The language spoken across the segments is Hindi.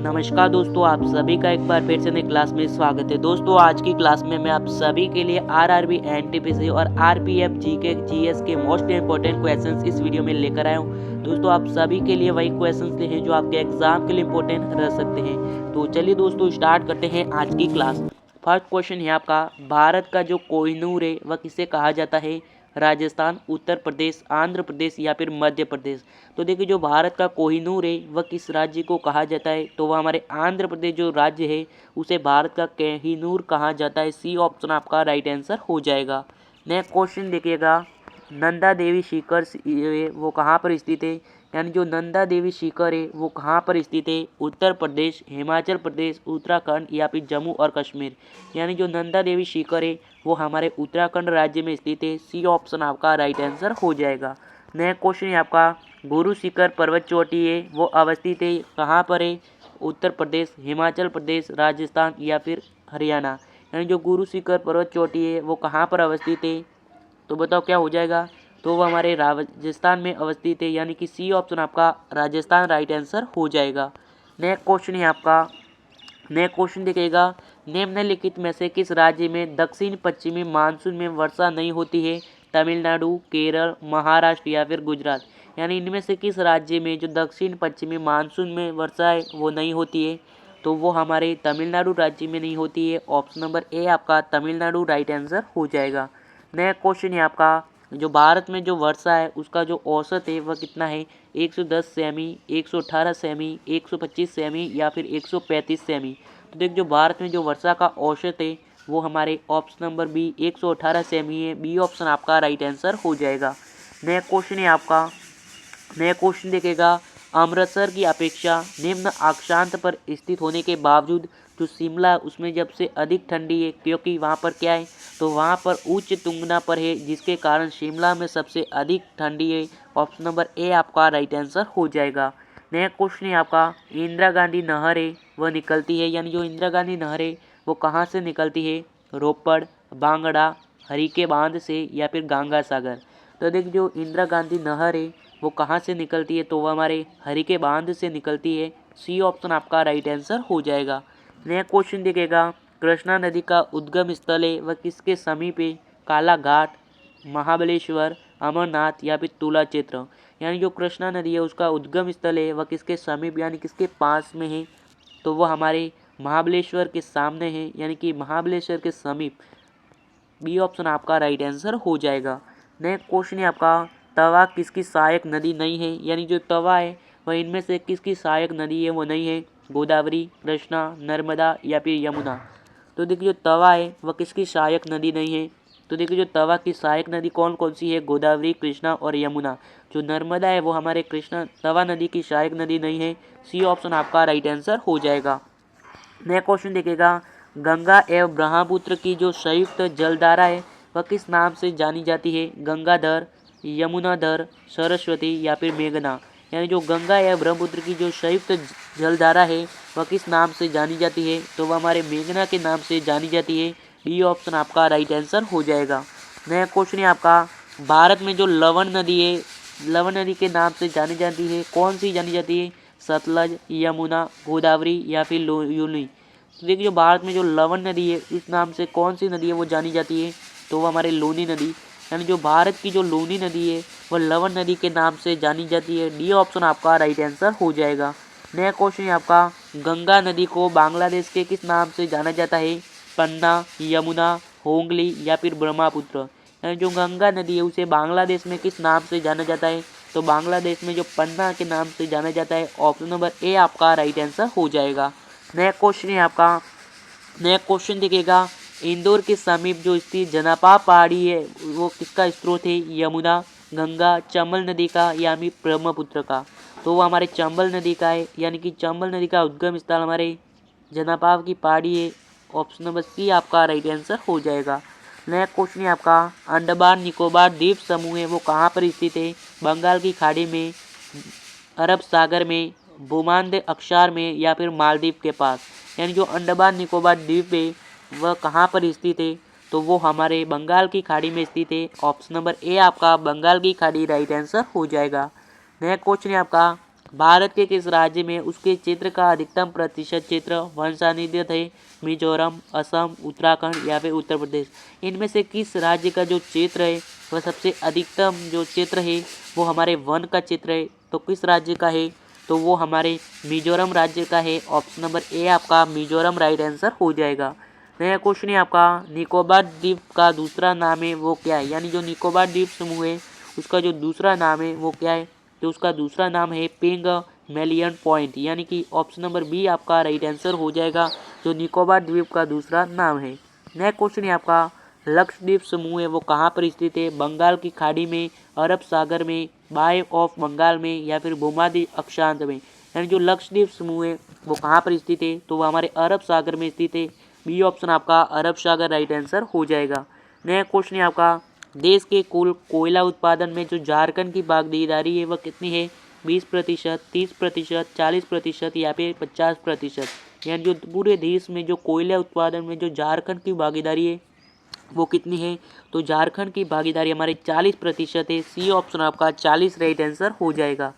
नमस्कार दोस्तों, आप सभी का एक बार फिर से नई क्लास में स्वागत है। दोस्तों आज की क्लास में मैं आप सभी के लिए आरआरबी, एनटीपीसी और आरपीएफ जीके जीएस के मोस्ट इंपॉर्टेंट क्वेश्चंस इस वीडियो में लेकर आया हूँ। दोस्तों आप सभी के लिए वही क्वेश्चंस हैं जो आपके एग्जाम के लिए इंपॉर्टेंट रह सकते हैं। तो चलिए दोस्तों स्टार्ट करते हैं आज की क्लास। फर्स्ट क्वेश्चन है आपका, भारत का जो कोहिनूर है वह किसे कहा जाता है? राजस्थान, उत्तर प्रदेश, आंध्र प्रदेश या फिर मध्य प्रदेश। तो देखिए जो भारत का कोहिनूर है वह किस राज्य को कहा जाता है? तो वह हमारे आंध्र प्रदेश जो राज्य है उसे भारत का कोहिनूर कहा जाता है। सी ऑप्शन आपका राइट आंसर हो जाएगा। नेक्स्ट क्वेश्चन देखिएगा, नंदा देवी शिखर वो कहाँ पर स्थित है? यानी जो नंदा देवी शिखर है वो कहाँ पर स्थित है? उत्तर प्रदेश, हिमाचल प्रदेश, उत्तराखंड या फिर जम्मू और कश्मीर। यानी जो नंदा देवी शिखर है वो हमारे उत्तराखंड राज्य में स्थित है। सी ऑप्शन आपका राइट आंसर हो जाएगा। नेक्स्ट क्वेश्चन है आपका, गुरु शिखर पर्वत चोटी है वो अवस्थित है कहाँ पर है? उत्तर प्रदेश, हिमाचल प्रदेश, राजस्थान या फिर हरियाणा। यानी जो गुरु शिखर पर्वत चोटी है वो कहाँ पर अवस्थित है? तो बताओ क्या हो जाएगा? तो वो हमारे राजस्थान में अवस्थित है, यानी कि सी ऑप्शन आपका राजस्थान राइट आंसर हो जाएगा। नेक्स्ट क्वेश्चन है आपका, नेक्स्ट क्वेश्चन देखिएगा, निम्नलिखित में से किस राज्य में दक्षिण पश्चिमी मानसून में वर्षा नहीं होती है? तमिलनाडु, केरल, महाराष्ट्र या फिर गुजरात। यानी इनमें से किस राज्य में जो दक्षिण पश्चिमी मानसून में वर्षा है वो नहीं होती है? तो वो हमारे तमिलनाडु राज्य में नहीं होती है। ऑप्शन नंबर ए आपका तमिलनाडु राइट आंसर हो जाएगा। नेक्स्ट क्वेश्चन है आपका, जो भारत में जो वर्षा है उसका जो औसत है वह कितना है? 110 सेमी, 118 सेमी, 125 सेमी या फिर 135 सेमी। तो देख जो भारत में जो वर्षा का औसत है वो हमारे ऑप्शन नंबर बी 118 सेमी है। बी ऑप्शन आपका राइट आंसर हो जाएगा। नेक्स्ट क्वेश्चन है आपका, नेक्स्ट क्वेश्चन देखेगा, अमृतसर की अपेक्षा निम्न अक्षांश पर स्थित होने के बावजूद जो शिमला उसमें जब से अधिक ठंडी है, क्योंकि वहाँ पर क्या है? तो वहाँ पर उच्च तुंगना पर है जिसके कारण शिमला में सबसे अधिक ठंडी है। ऑप्शन नंबर ए आपका राइट आंसर हो जाएगा। नेक्स्ट क्वेश्चन है आपका, इंदिरा गांधी नहर है वह निकलती है, यानी जो इंदिरा गांधी नहर है वो कहाँ से निकलती है? रोपड़, बांगड़ा, हरिके बांध से या फिर गंगा सागर। तो देखिए जो इंदिरा गांधी नहर है वो कहाँ से निकलती है? तो वह हमारे हरिके बांध से निकलती है। सी ऑप्शन आपका राइट आंसर हो जाएगा। नेक्स्ट क्वेश्चन देखिएगा, कृष्णा नदी का उद्गम स्थल है वह किसके समीप है? काला घाट, महाबलेश्वर, अमरनाथ या फिर तुला क्षेत्र। यानी जो कृष्णा नदी है उसका उद्गम स्थल है वह किसके समीप यानी किसके पास में है? तो वह हमारे महाबलेश्वर के सामने है, यानी कि महाबलेश्वर के समीप। बी ऑप्शन आपका राइट आंसर हो जाएगा। नेक्स्ट क्वेश्चन है आपका, तवा किसकी सहायक नदी नहीं है? यानी जो तवा है वह इनमें से किसकी सहायक नदी है वो नहीं है? गोदावरी, कृष्णा, नर्मदा या फिर यमुना। तो देखिए जो तवा है वह किसकी सहायक नदी नहीं है? तो देखिए जो तवा की सहायक नदी कौन कौन सी है? गोदावरी, कृष्णा और यमुना। जो नर्मदा है वो हमारे कृष्णा तवा नदी की सहायक नदी नहीं है। सी ऑप्शन आपका राइट आंसर हो जाएगा। नेक्स्ट क्वेश्चन देखिएगा, गंगा एवं ब्रह्मपुत्र की जो संयुक्त जलधारा है वह किस नाम से जानी जाती है? गंगाधर, यमुनाधर, सरस्वती या फिर मेघना। यानी जो गंगा या ब्रह्मपुत्र की जो संयुक्त जलधारा है वह किस नाम से जानी जाती है? तो वह हमारे मेघना के नाम से जानी जाती है। डी ऑप्शन आपका राइट आंसर हो जाएगा। नया क्वेश्चन है आपका, भारत में जो लवण नदी है, लवण नदी के नाम से जानी जाती है, कौन सी जानी जाती है? सतलज, यमुना, गोदावरी या फिर लूनी। तो देखिए जो भारत में जो लवण नदी है इस नाम से कौन सी नदी है वो जानी जाती है? तो वो हमारे लूनी नदी। यानी जो भारत की जो लूनी नदी है वह लवण नदी के नाम से जानी जाती है। डी ऑप्शन आपका राइट आंसर हो जाएगा। नया क्वेश्चन है आपका, गंगा नदी को बांग्लादेश के किस नाम से जाना जाता है? पन्ना, यमुना, होंगली या फिर ब्रह्मपुत्र। यानी जो गंगा नदी है उसे बांग्लादेश में किस नाम से जाना जाता है? तो बांग्लादेश में जो पन्ना के नाम से जाना जाता है। ऑप्शन नंबर ए आपका राइट आंसर हो जाएगा। नेक्स्ट क्वेश्चन है आपका, नेक्स्ट क्वेश्चन देखिएगा, इंदौर के समीप जो स्थित जनापा पहाड़ी है वो किसका स्रोत है? यमुना, गंगा, चंबल नदी का या फिर ब्रह्मपुत्र का। तो वो हमारे चंबल नदी का है, यानी कि चंबल नदी का उद्गम स्थल हमारे जनापाव की पहाड़ी है। ऑप्शन नंबर सी आपका राइट आंसर हो जाएगा। नेक्स्ट क्वेश्चन है आपका, अंडमान निकोबार द्वीप समूह है वो कहाँ पर स्थित है? बंगाल की खाड़ी में, अरब सागर में, भूमध्य अक्षांश में या फिर मालदीव के पास। यानी जो अंडमान निकोबार द्वीप है वह कहाँ पर स्थित है? तो वो हमारे बंगाल की खाड़ी में स्थित है। ऑप्शन नंबर ए आपका बंगाल की खाड़ी राइट आंसर हो जाएगा। नेक्स्ट क्वेश्चन है आपका, भारत के किस राज्य में उसके क्षेत्र का अधिकतम प्रतिशत क्षेत्र वन सानिध्य है? मिजोरम, असम, उत्तराखंड या फिर उत्तर प्रदेश। इनमें से किस राज्य का जो क्षेत्र है वह सबसे अधिकतम जो क्षेत्र है वो हमारे वन का क्षेत्र है? तो किस राज्य का है? तो वो हमारे मिजोरम राज्य का है। ऑप्शन नंबर ए आपका मिजोरम राइट आंसर हो जाएगा। नया क्वेश्चन है आपका, निकोबार द्वीप का दूसरा नाम है वो क्या है? यानी जो निकोबार द्वीप समूह है उसका जो दूसरा नाम है वो क्या है? तो उसका दूसरा नाम है पिग्मेलियन पॉइंट, यानी कि ऑप्शन नंबर बी आपका राइट आंसर हो जाएगा, जो निकोबार द्वीप का दूसरा नाम है। नेक्स्ट क्वेश्चन है आपका, लक्षद्वीप समूह है वो कहाँ पर स्थित है? बंगाल की खाड़ी में, अरब सागर में, बाय ऑफ बंगाल में या फिर भूमध्य अक्षांश में? यानी जो लक्षद्वीप समूह है वो कहाँ पर स्थित है? तो वो हमारे अरब सागर में स्थित है। बी ऑप्शन आपका अरब सागर राइट आंसर हो जाएगा। नेक्स्ट क्वेश्चन है आपका, देश के कुल कोयला उत्पादन में जो झारखंड की भागीदारी है वह कितनी है? 20%, 30%, 40% या फिर 50%? यानी जो पूरे देश में जो कोयला उत्पादन में जो झारखंड की भागीदारी है वो कितनी है? तो झारखंड की भागीदारी हमारे 40% है। सी ऑप्शन आपका 40 राइट आंसर हो जाएगा।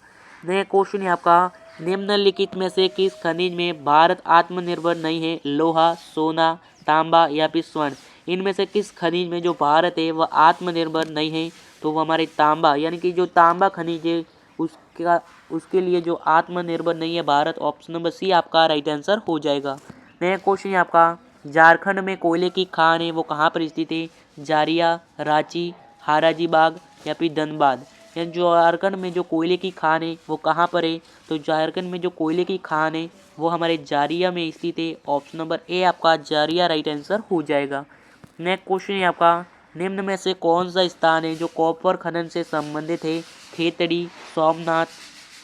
नया क्वेश्चन है आपका, निम्नलिखित में से किस खनिज में भारत आत्मनिर्भर नहीं है? लोहा, सोना, तांबा या फिर स्वर्ण? इनमें से किस खनिज में जो भारत है वह आत्मनिर्भर नहीं है? तो वो हमारे तांबा, यानी कि जो तांबा खनिज है उसके लिए जो आत्मनिर्भर नहीं है भारत। ऑप्शन नंबर सी आपका राइट आंसर हो जाएगा। नया क्वेश्चन है आपका, झारखंड में कोयले की खान है वो कहाँ पर स्थित है? जारिया, रांची, हाराजीबाग या फिर धनबाद? यानी जो झारखंड में जो कोयले की खान है वो कहाँ पर है? तो झारखंड में जो कोयले की खान है वो हमारे जारिया में स्थित है। ऑप्शन नंबर ए आपका जारिया राइट आंसर हो जाएगा। नेक्स्ट क्वेश्चन है आपका, निम्न में से कौन सा स्थान है जो कॉपर खनन से संबंधित है? खेतड़ी, सोमनाथ,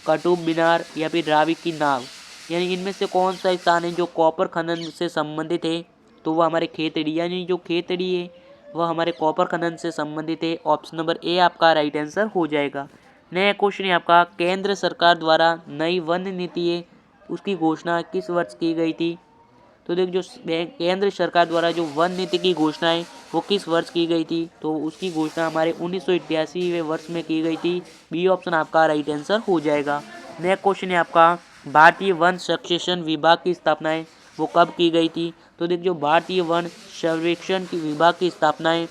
कुतुब मीनार या फिर रावी की नाव? यानी इनमें से कौन सा स्थान है जो कॉपर खनन से संबंधित है? तो वह हमारे खेतड़ी, यानी जो खेतड़ी है वह हमारे कॉपर खनन से संबंधित है। ऑप्शन नंबर ए आपका राइट आंसर हो जाएगा। नया क्वेश्चन है आपका, केंद्र सरकार द्वारा नई वन नीति है उसकी घोषणा किस वर्ष की गई थी? तो देख, जो केंद्र सरकार द्वारा जो वन नीति की घोषणा है वो किस वर्ष की गई थी? तो उसकी घोषणा हमारे 1988वें वर्ष में की गई थी। बी ऑप्शन आपका राइट आंसर हो जाएगा। नेक्स्ट क्वेश्चन है आपका, भारतीय वन सर्वेक्षण विभाग की स्थापना है वो कब की गई थी? तो देख, जो भारतीय वन सर्वेक्षण की विभाग की स्थापना है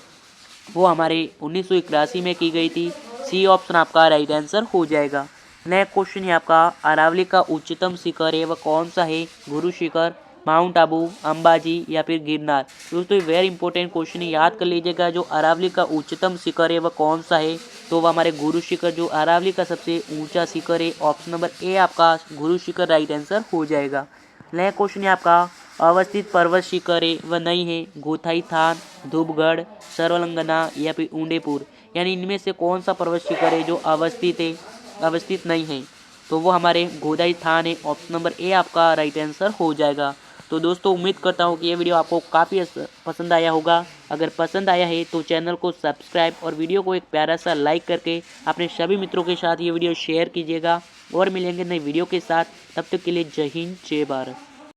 वो हमारे 1981 में की गई थी। सी ऑप्शन आपका राइट आंसर हो जाएगा। नेक्स्ट क्वेश्चन है आपका, अरावली का उच्चतम शिखर है वह कौन सा है? गुरु शिखर, माउंट आबू, अंबाजी या फिर गिरनार? दोस्तों वेरी इंपॉर्टेंट क्वेश्चन है, याद कर लीजिएगा। जो अरावली का उच्चतम शिखर है वह कौन सा है? तो वह हमारे गुरु शिखर, जो अरावली का सबसे ऊंचा शिखर है। ऑप्शन नंबर ए आपका गुरु शिखर राइट आंसर हो जाएगा। नेक्स्ट क्वेश्चन है आपका, अवस्थित पर्वत शिखर है वह नहीं है? गोथाई थान, धूपगढ़, सरवलंगना या फिर ऊंडेपुर? यानी इनमें से कौन सा पर्वत शिखर है जो अवस्थित नहीं है? तो वो हमारे गोदाई थान है। ऑप्शन नंबर ए आपका राइट आंसर हो जाएगा। तो दोस्तों उम्मीद करता हूँ कि ये वीडियो आपको काफ़ी पसंद आया होगा। अगर पसंद आया है तो चैनल को सब्सक्राइब और वीडियो को एक प्यारा सा लाइक करके अपने सभी मित्रों के साथ ये वीडियो शेयर कीजिएगा। और मिलेंगे नई वीडियो के साथ, तब तक के लिए जय हिंद, जय भारत।